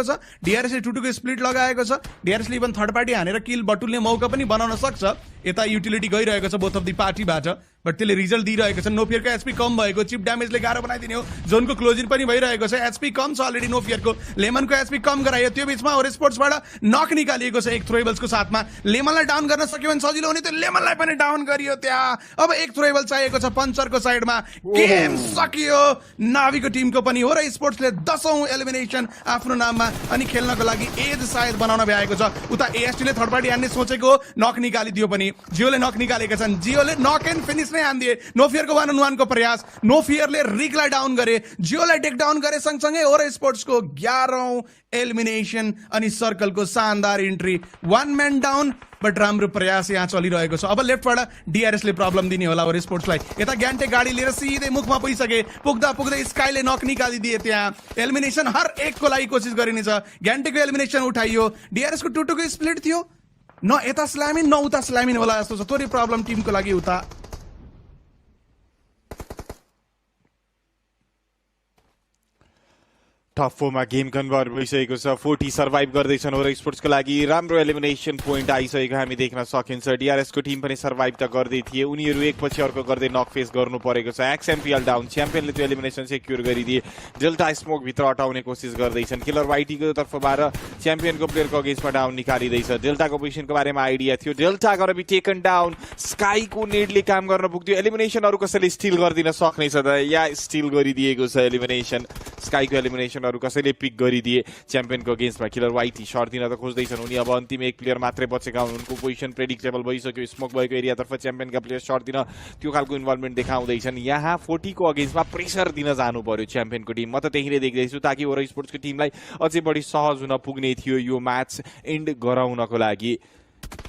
छ डीआरएसले 2-2 को स्प्लिट लगाएको छ डीआरएसले इभन थर्ड पार्टी हानेर किल बटुल्ने मौका पनि बनाउन सक्छ यता युटिलिटी गइरहेको छ बोथ अफ दि पार्टीबाट बट त्यसले रिजल्ट दिइरहेको छ नोफियरको एचपी कम भएको चिप ड्यामेजले गाह्रो बनाइदिने हो जोनको क्लोजिङ पनि भइरहेको छ एचपी कम छ अलरेडी नोफियरको लेमनको एचपी कम गरायो त्यो बीचमा ओरे स्पोर्ट्सबाट नक निकालिएको छ एक थ्रोएबल्सको साथमा लेमनलाई डाउन गर्न सक्यो भने सजिलो हुने त्यो लेमनलाई पनि डाउन गरियो त्यहाँ अब एक थ्रोएबल चाहिएको छ पञ्चरको साइडमा गेम सकियो नाभीको टिमको पनि हो र स्पोर्ट्सले 10औं एलिमिनेसन आफ्नो नाममा अनि खेल्नको लागि एज सायद बनाउन भ्याएको छ उता एएसटीले थर्ड पार्टी हान्ने सोचेको नक निकालिदियो पनि जियोले नक निकालेका छन् जियोले नक एन्ड फिनिस नै हान्दिए नोफियरको 1-on-1 को प्रयास नोफियरले रिगलाई डाउन गरे जियोलाई टेक डाउन गरे सँगसँगै ओरे स्पोर्ट्सको 11औं एलिमिनेसन अनि सर्कलको शानदार इन्ट्री 1 म्यान डाउन बट राम्रो प्रयास यहाँ चलिरहेको छ अब लेफ्टबाट डीआरएसले प्रब्लम दिने होला ओरे स्पोर्ट्सलाई यता ग्यान्टे गाडी लिएर सिधै मुखमा पुगिसके पुग्दा पुग्दै स्काईले नक निकालिदिए त्यहाँ एलिमिनेसन हर एकको लागि कोसिस गरिनेछ ग्यान्टेको एलिमिनेसन उठाइयो डीआरएसको 2-2 को स्प्लिट थियो न यता स्ल्यामिन न उता स्ल्यामिन होला जस्तो छ थोरै प्रब्लम टिमको लागि उता टप 4 मा गेम कन्भर्ट भइसकेको छ 40 सर्भाइभ गर्दैछन् ओरे स्पोर्ट्सको लागि राम्रो एलिमिनेसन पोइन्ट आइसकेको हामी देख्न सकिन्छ डीआरएसको टिम पनि सर्भाइभ त गर्दै थिए उनीहरू एकपछि अर्को गर्दै नक फेस गर्नु परेको छ एक्सएमपीएल डाउन च्याम्पियनले त्यो एलिमिनेसन सेक्युर गरिदिए डेल्टा स्मोक भित्र हटाउने कोसिस गर्दैछन् किलर वाइटीको तर्फबाट च्याम्पियनको प्लेयरको अगेन्स्टमा डाउन निकालिँदैछ डेल्टाको पोजिसनको बारेमा आइडिया थियो डेल्टा गर बी टेकन डाउन स्काईको नेडले काम गर्न पुग्थ्यो एलिमिनेसनहरू कसैले स्टिल गरिदिन सक्नेछ त या स्टिल गरिदिएको छ एलिमिनेसन स्काईको एलिमिनेसन कसैले पिक गरिदिए च्याम्पियनको अगेन्स्टमा किलर वाइटी सर्ट दिन त खोज्दैछन् उनी अब अन्तिम एक प्लेयर मात्रै बचेका हुन् उनको पोजिसन प्रेडिक्टेबल भइसक्यो स्मोक भएको एरियातर्फ च्याम्पियनका प्लेयर सर्ट दिन त्यो खालको इन्भल्भमेन्ट देखाउँदैछन् यहाँ 40 को अगेन्स्टमा प्रेसर दिन जानु पर्यो च्याम्पियनको टिम म त त्यही नै देख्दैछु ताकि ओरे स्पोर्ट्सको टिमलाई अझै बढी सहज हुन पुग्ने थियो यो म्याच एन्ड गराउनको लागि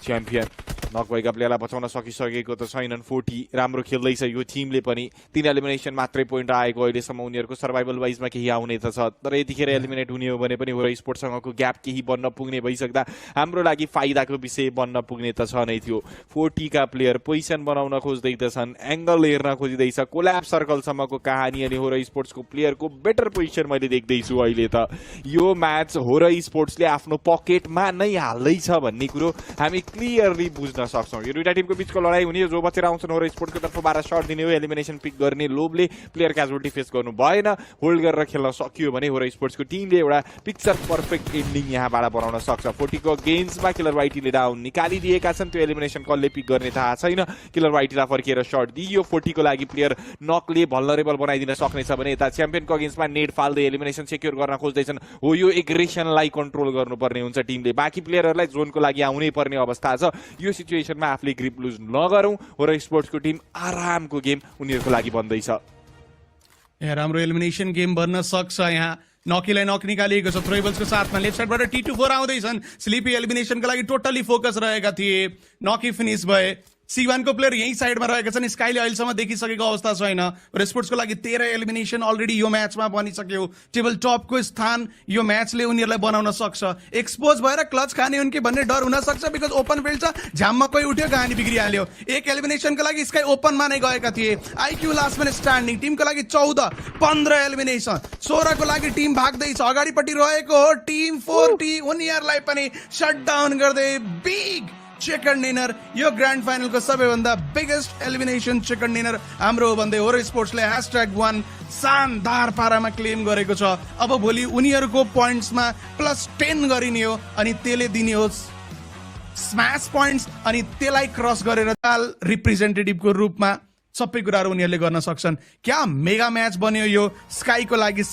च्याम्पियन नक भएका प्लेयरलाई बचाउन सकिसकेको त छैनन् 40 राम्रो खेल्दैछ यो टिमले पनि 3 एलिमिनेसन मात्रै पोइन्ट आएको अहिलेसम्म उनीहरूको सर्भाइभल वाइजमा केही आउने त छ तर यतिखेर एलिमिनेट हुने हो भने पनि ओरे स्पोर्ट्ससँगको ग्याप केही बन्न पुग्ने भइसक्दा हाम्रो लागि फाइदाको विषय बन्न पुग्ने त छ नै थियो 40 का प्लेयर पोजिसन बनाउन खोज्दैछन् एंगल हेर्न खोजिँदैछ कोल्याब सर्कलसम्मको कहानी अनि ओरे स्पोर्ट्सको प्लेयरको बेटर पोजिसन मैले देख्दैछु अहिले त यो म्याच ओरे स्पोर्ट्सले आफ्नो पकेटमा नै हाल्दैछ भन्ने कुरो हामी क्लियरली बुझ्न सक्छौं यो दुईटा टिमको बीचको लडाई हुने जो बचेर आउँछन् ओरे स्पोर्ट्सको तर्फबाट सर्ट दिने हो एलिमिनेसन पिक गर्ने लोभले प्लेयर क्याजुअलिटी फेस गर्नु भएन होल्ड गरेर खेल्न सकियो भने ओरे स्पोर्ट्सको टिमले एउटा पिक्चर पर्फेक्ट एन्डिङ यहाँबाट बनाउन सक्छ 40 को गेम्समा किलर वाइटीले डाउन निकालिदिएका छन् त्यो एलिमिनेसन कसले पिक गर्ने थाहा छैन किलर वाइटीलाई फर्किएर सर्ट दिइयो 40 को लागि प्लेयर नकले भल्नरेबल बनाइदिन सक्नेछ भने यता च्याम्पियनको अगेन्स्टमा नेट फाल्दै एलिमिनेसन सेक्युर गर्न खोज्दैछन् हो यो एग्रेसनलाई कन्ट्रोल गर्नुपर्ने हुन्छ टिमले बाँकी प्लेयरहरूलाई जोनको लागि आउनै पर्ने अवस्था छ यो सिचुएसनमा आफूले ग्रिप लुज नगरौं ओरे स्पोर्ट्सको टिम आरामको गेम उनीहरूको लागि बन्दैछ यहाँ राम्रो एलिमिनेसन गेम बन्न सक्छ यहाँ नकीलाई नक निकालिएको छ थ्रोएबल्सको साथमा लेफ्ट साइडबाट T24 आउँदैछन् स्लिपी एलिमिनेसनको लागि टोटली फोकस रहेका थिए नकी फिनिश भए C1 को प्लेयर यही साइडमा रहेका छन् स्काईले अहिलेसम्म देखिसकेको अवस्था छैन रेस्पोर्ट्सको लागि 13 एलिमिनेसन अलरेडी यो म्याचमा बनिसक्यो टेबल टपको स्थान यो म्याचले उनीहरूलाई बनाउन सक्छ एक्सपोज भएर क्लच खाने हुन् कि भन्ने डर हुन सक्छ बिकज ओपन फिल्ड छ झ्याममा कोही उठ्यो कहानी बिग्रिहाल्यो एक एलिमिनेसनको लागि स्काई ओपनमा नै गएका थिए आईक्यू लास्टमा स्ट्यान्डिङ टिमको लागि 14-15 एलिमिनेसन 16 को लागि टिम भाग्दैछ अगाडिपट्टि रहेको हो टिम 40 उनीहरूलाई पनि शटडाउन गर्दै बिग चिकन डिनर यो ग्रान्ड फाइनलको सबैभन्दा बिगेस्ट एलिमिनेसन चिकन डिनर हाम्रो भन्दै ओरे स्पोर्ट्सले #1 शानदार पारामा क्लेम गरेको छ अब भोलि उनीहरूको पोइन्ट्समा +10 गरिने हो अनि त्यसले दिने हो स्म्याश पोइन्ट्स अनि त्यसलाई क्रस गरेर ताल रिप्रेजेन्टेटिभको रूपमा सबै कुराहरू उनीहरूले गर्न सक्छन् क्या मेगा म्याच बन्यो यो स्काईको लागि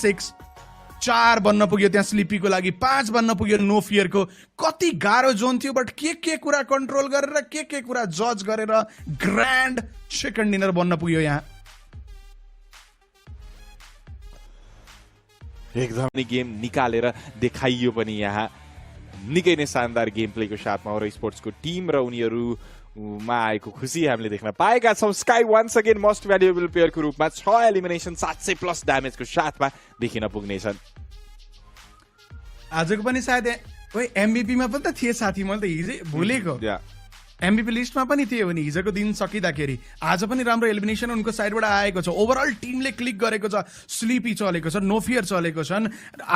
4 बन्न पुग्यो त्यहाँ स्लिपीको लागि 5 बन्न पुग्यो नो फियरको कति गाह्रो जोन थियो बट के कुरा कन्ट्रोल गरेर के कुरा जज गरेर ग्रान्ड चिकन डिनर बन्न पुग्यो यहाँ एकदमै गेम निकालेर देखाइयो पनि यहाँ निकै नै शानदार गेम प्लेको साथमा ओरे स्पोर्ट्सको टिम र उनीहरू मा आएको खुसी हामीले देख्न पाएका छौं Sky once again most valuable प्लेयरको रूपमा 6 एलिमिनेसन 700+ ड्यामेजको साथमा देखिन पुग्नेछन् आजको पनि सायद ओइ एमभीपी मा पनि त थिए साथी मैले त हिजै भुलेको एमबीपी लिस्टमा पनि थियो नि हिजोको दिन सकिँदाखेरि आज पनि राम्रो एलिमिनेसन उनको साइडबाट आएको छ ओभरअल टिमले क्लिक गरेको छ स्लिपी चलेको छ नो फियर चलेको छन्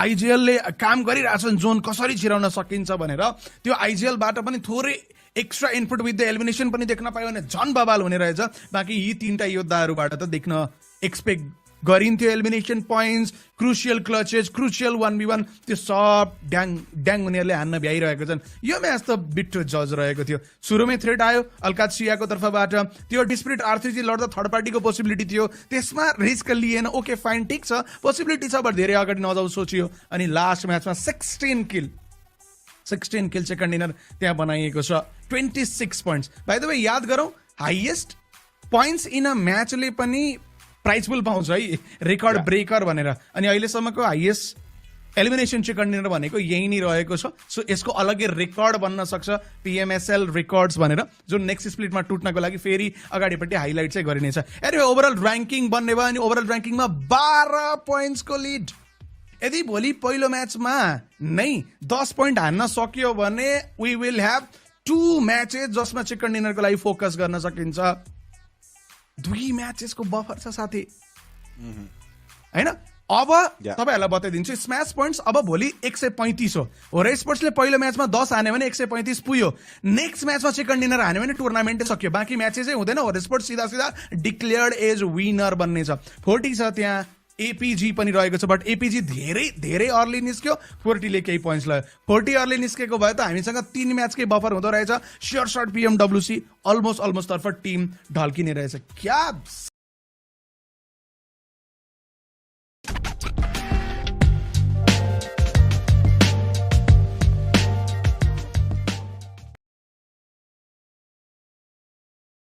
आइजिएलले काम गरिरहेछन् जोन कसरी छिराउन सकिन्छ भनेर त्यो आइजिएलबाट पनि थोरै extra input with the elimination पनि देख्न पायो भने झन् बवाल हुने रहेछ बाँकी यी तीनटा योद्धाहरूबाट त देख्न एक्सपेक्ट गरिन्थ्यो elimination points crucial clutches crucial 1v1 त्यो सब ड्याङ उनीहरूले हान्न भ्याइरहेको छन् यो म्याच त बिट्टो जज रहेको थियो सुरुमै थ्रेट आयो अल्काद सियाको तर्फबाट त्यो डिस्प्रिट आर3 लड्दा थर्ड पार्टीको पोसिबिलिटी थियो त्यसमा रिस्क लिएन ओके फाइन ठिक छ पोसिबिलिटी छ बट धेरै अगाडि नजाऊ सोचियो अनि लास्ट म्याचमा 16 किल सेकेन्ड डिनर त्यहाँ बनाइएको छ 26 पोइन्ट्स बाइ द वे याद गरौँ हाइएस्ट पोइन्ट्स इन अ म्याचले पनि प्राइज पुल पाउँछ है रेकर्ड ब्रेकर भनेर अनि अहिलेसम्मको हाइएस्ट एलिमिनेसन चिकन डिनर भनेको यही नै रहेको छ सो यसको अलग्गै रेकर्ड बन्न सक्छ पिएमएसएल रेकर्ड्स भनेर जुन नेक्स्ट स्प्लिटमा टुट्नको लागि फेरि अगाडिपट्टि हाइलाइट चाहिँ गरिनेछ एनिवे ओभरअल र्याङ्किङ बन्ने भयो अनि ओभरअल र्याङ्किङमा 12 पोइन्ट्सको लिड यदि भोलि पहिलो म्याचमा नै 10 पोइन्ट हान्न सक्यो भने वी विल ह्याभ 2 म्याचेस जसमा चिकन डिनरको लागि फोकस गर्न सकिन्छ 2 म्याचेसको बफर छ साथी हैन अब तपाईहरुलाई बताइदिन्छु स्म्याच पोइन्ट्स अब भोलि 135 हो र स्पोर्ट्सले पहिलो म्याचमा 10 हान्यो भने 135 पुग्यो नेक्स्ट म्याचमा चिकन डिनर हान्यो भने टुर्नामेन्टै सक्यो बाँकी म्याचेसै हुँदैन हो स्पोर्ट्स सीधा सीधा डिक्लेयर्ड एज विनर बन्ने छ 40 छ त्यहाँ एपीजी पनि रहेको छ बट एपीजी धेरै धेरै अर्ली निस्क्यो 40 ले केही पोइन्ट्स लग्यो 40 अर्ली निस्केको भए त हामीसँग 3 म्याचकै बफर हुँदो रहेछ स्योर सर्ट पिएमडब्ल्युसी अलमोस्ट तर्फ टिम ढल्किने रहेछ क्या